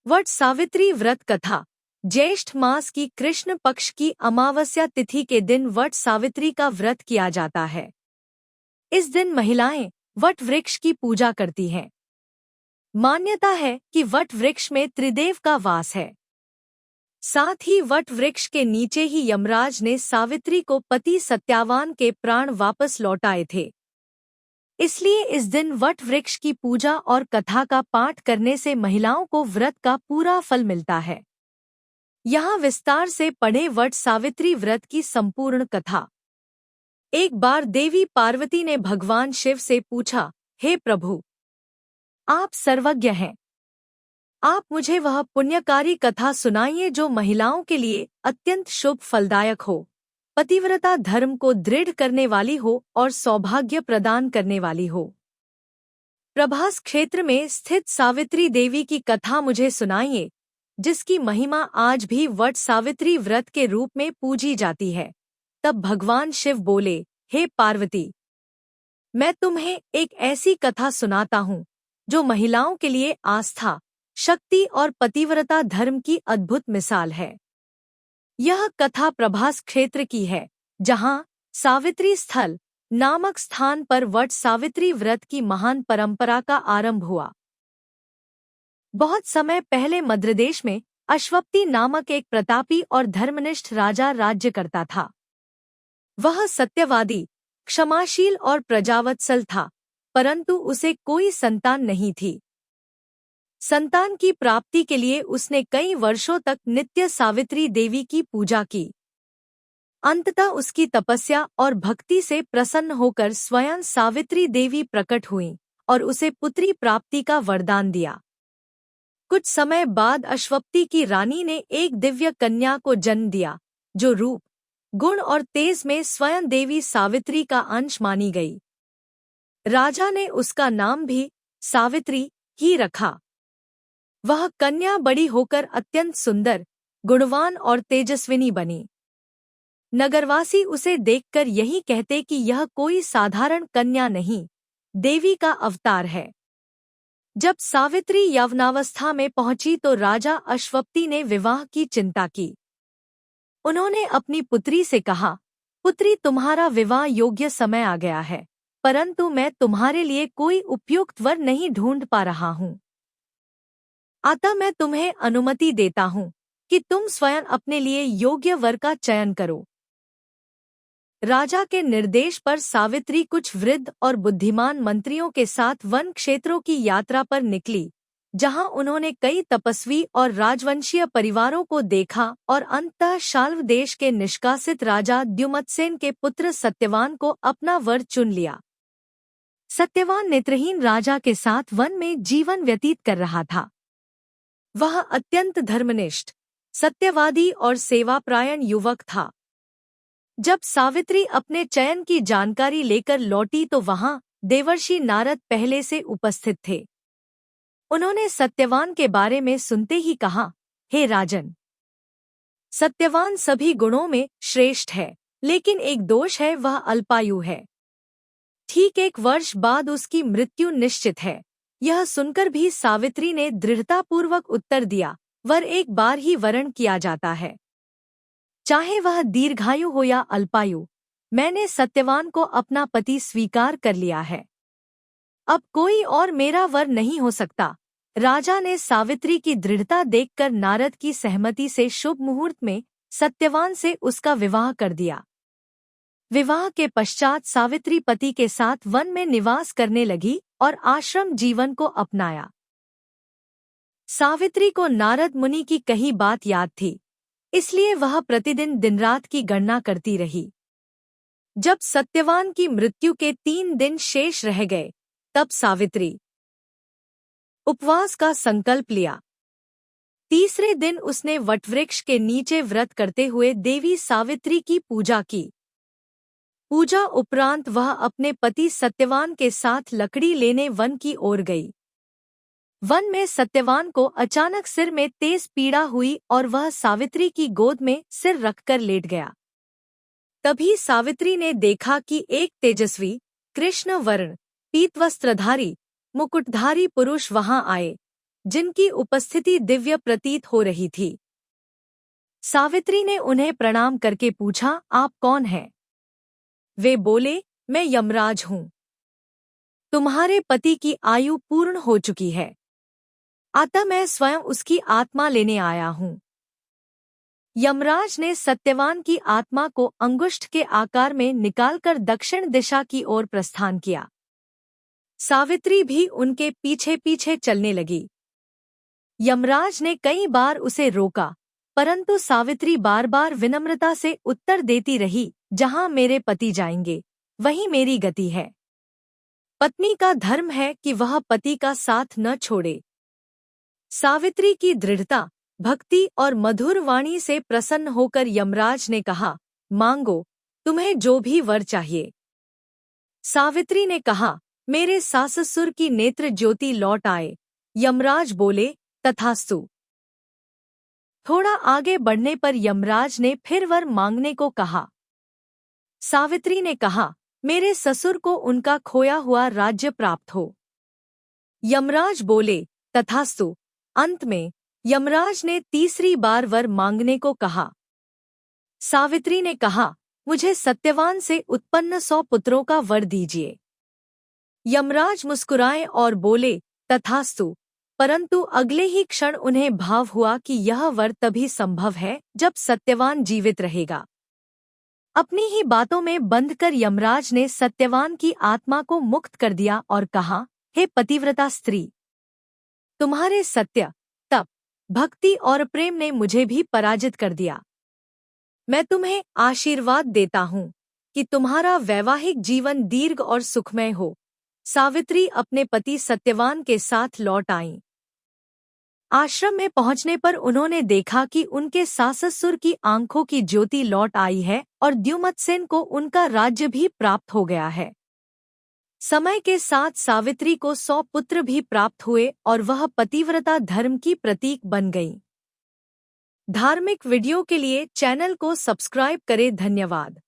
वट सावित्री व्रत कथा। ज्येष्ठ मास की कृष्ण पक्ष की अमावस्या तिथि के दिन वट सावित्री का व्रत किया जाता है। इस दिन महिलाएं वट वृक्ष की पूजा करती हैं। मान्यता है कि वट वृक्ष में त्रिदेव का वास है। साथ ही वट वृक्ष के नीचे ही यमराज ने सावित्री को पति सत्यवान के प्राण वापस लौटाए थे। इसलिए इस दिन वट वृक्ष की पूजा और कथा का पाठ करने से महिलाओं को व्रत का पूरा फल मिलता है। यहाँ विस्तार से पढ़े वट सावित्री व्रत की संपूर्ण कथा। एक बार देवी पार्वती ने भगवान शिव से पूछा, हे प्रभु, आप सर्वज्ञ हैं, आप मुझे वह पुण्यकारी कथा सुनाइए जो महिलाओं के लिए अत्यंत शुभ फलदायक हो, पतिव्रता धर्म को दृढ़ करने वाली हो और सौभाग्य प्रदान करने वाली हो। प्रभास क्षेत्र में स्थित सावित्री देवी की कथा मुझे सुनाइए, जिसकी महिमा आज भी वट सावित्री व्रत के रूप में पूजी जाती है। तब भगवान शिव बोले, हे पार्वती, मैं तुम्हें एक ऐसी कथा सुनाता हूँ जो महिलाओं के लिए आस्था, शक्ति और पतिव्रता धर्म की अद्भुत मिसाल है। यह कथा प्रभास क्षेत्र की है, जहाँ सावित्री स्थल नामक स्थान पर वट सावित्री व्रत की महान परंपरा का आरंभ हुआ। बहुत समय पहले मद्रदेश में अश्वपति नामक एक प्रतापी और धर्मनिष्ठ राजा राज्य करता था। वह सत्यवादी, क्षमाशील और प्रजावत्सल था, परंतु उसे कोई संतान नहीं थी। संतान की प्राप्ति के लिए उसने कई वर्षों तक नित्य सावित्री देवी की पूजा की। अंततः उसकी तपस्या और भक्ति से प्रसन्न होकर स्वयं सावित्री देवी प्रकट हुईं और उसे पुत्री प्राप्ति का वरदान दिया। कुछ समय बाद अश्वपति की रानी ने एक दिव्य कन्या को जन्म दिया, जो रूप, गुण और तेज में स्वयं देवी सावित्री का अंश मानी गई। राजा ने उसका नाम भी सावित्री ही रखा। वह कन्या बड़ी होकर अत्यंत सुंदर, गुणवान और तेजस्विनी बनी। नगरवासी उसे देखकर यही कहते कि यह कोई साधारण कन्या नहीं, देवी का अवतार है। जब सावित्री यौवनावस्था में पहुंची तो राजा अश्वपति ने विवाह की चिंता की। उन्होंने अपनी पुत्री से कहा, पुत्री, तुम्हारा विवाह योग्य समय आ गया है, परंतु मैं तुम्हारे लिए कोई उपयुक्त वर नहीं ढूंढ पा रहा हूँ। अतः मैं तुम्हें अनुमति देता हूँ कि तुम स्वयं अपने लिए योग्य वर का चयन करो। राजा के निर्देश पर सावित्री कुछ वृद्ध और बुद्धिमान मंत्रियों के साथ वन क्षेत्रों की यात्रा पर निकली, जहां उन्होंने कई तपस्वी और राजवंशीय परिवारों को देखा और अंततः शाल्व देश के निष्कासित राजा द्युमत्सेन के पुत्र सत्यवान को अपना वर चुन लिया। सत्यवान नेत्रहीन राजा के साथ वन में जीवन व्यतीत कर रहा था। वह अत्यंत धर्मनिष्ठ, सत्यवादी और सेवापरायण युवक था। जब सावित्री अपने चयन की जानकारी लेकर लौटी तो वहां देवर्षि नारद पहले से उपस्थित थे। उन्होंने सत्यवान के बारे में सुनते ही कहा, हे राजन, सत्यवान सभी गुणों में श्रेष्ठ है, लेकिन एक दोष है, वह अल्पायु है। ठीक 1 वर्ष बाद उसकी मृत्यु निश्चित है। यह सुनकर भी सावित्री ने दृढ़तापूर्वक उत्तर दिया, वर एक बार ही वरण किया जाता है, चाहे वह दीर्घायु हो या अल्पायु। मैंने सत्यवान को अपना पति स्वीकार कर लिया है, अब कोई और मेरा वर नहीं हो सकता। राजा ने सावित्री की दृढ़ता देखकर नारद की सहमति से शुभ मुहूर्त में सत्यवान से उसका विवाह कर दिया। विवाह के पश्चात सावित्री पति के साथ वन में निवास करने लगी और आश्रम जीवन को अपनाया। सावित्री को नारद मुनि की कही बात याद थी, इसलिए वह प्रतिदिन दिनरात की गणना करती रही। जब सत्यवान की मृत्यु के 3 दिन शेष रह गए, तब सावित्री उपवास का संकल्प लिया। तीसरे दिन उसने वटवृक्ष के नीचे व्रत करते हुए देवी सावित्री की पूजा की। पूजा उपरांत वह अपने पति सत्यवान के साथ लकड़ी लेने वन की ओर गई। वन में सत्यवान को अचानक सिर में तेज पीड़ा हुई और वह सावित्री की गोद में सिर रखकर लेट गया। तभी सावित्री ने देखा कि एक तेजस्वी, कृष्ण वर्ण, पीतवस्त्रधारी, मुकुटधारी पुरुष वहां आए जिनकी उपस्थिति दिव्य प्रतीत हो रही थी। सावित्री ने उन्हें प्रणाम करके पूछा, आप कौन हैं? वे बोले, मैं यमराज हूँ। तुम्हारे पति की आयु पूर्ण हो चुकी है, अतः मैं स्वयं उसकी आत्मा लेने आया हूँ। यमराज ने सत्यवान की आत्मा को अंगुष्ठ के आकार में निकालकर दक्षिण दिशा की ओर प्रस्थान किया। सावित्री भी उनके पीछे पीछे चलने लगी। यमराज ने कई बार उसे रोका, परंतु सावित्री बार बार विनम्रता से उत्तर देती रही, जहां मेरे पति जाएंगे वहीं मेरी गति है। पत्नी का धर्म है कि वह पति का साथ न छोड़े। सावित्री की दृढ़ता, भक्ति और मधुर वाणी से प्रसन्न होकर यमराज ने कहा, मांगो, तुम्हें जो भी वर चाहिए। सावित्री ने कहा, मेरे सास-ससुर की नेत्र ज्योति लौट आए। यमराज बोले, तथास्तु। थोड़ा आगे बढ़ने पर यमराज ने फिर वर मांगने को कहा। सावित्री ने कहा, मेरे ससुर को उनका खोया हुआ राज्य प्राप्त हो। यमराज बोले, तथास्तु। अंत में यमराज ने तीसरी बार वर मांगने को कहा। सावित्री ने कहा, मुझे सत्यवान से उत्पन्न 100 पुत्रों का वर दीजिए। यमराज मुस्कुराए और बोले, तथास्तु। परंतु अगले ही क्षण उन्हें भाव हुआ कि यह वर तभी संभव है जब सत्यवान जीवित रहेगा। अपनी ही बातों में बंधकर यमराज ने सत्यवान की आत्मा को मुक्त कर दिया और कहा, हे पतिव्रता स्त्री, तुम्हारे सत्य, तप, भक्ति और प्रेम ने मुझे भी पराजित कर दिया। मैं तुम्हें आशीर्वाद देता हूँ कि तुम्हारा वैवाहिक जीवन दीर्घ और सुखमय हो। सावित्री अपने पति सत्यवान के साथ लौट आईं। आश्रम में पहुंचने पर उन्होंने देखा कि उनके सास-ससुर की आंखों की ज्योति लौट आई है और द्युमत्सेन को उनका राज्य भी प्राप्त हो गया है। समय के साथ सावित्री को 100 पुत्र भी प्राप्त हुए और वह पतिव्रता धर्म की प्रतीक बन गई। धार्मिक वीडियो के लिए चैनल को सब्सक्राइब करें। धन्यवाद।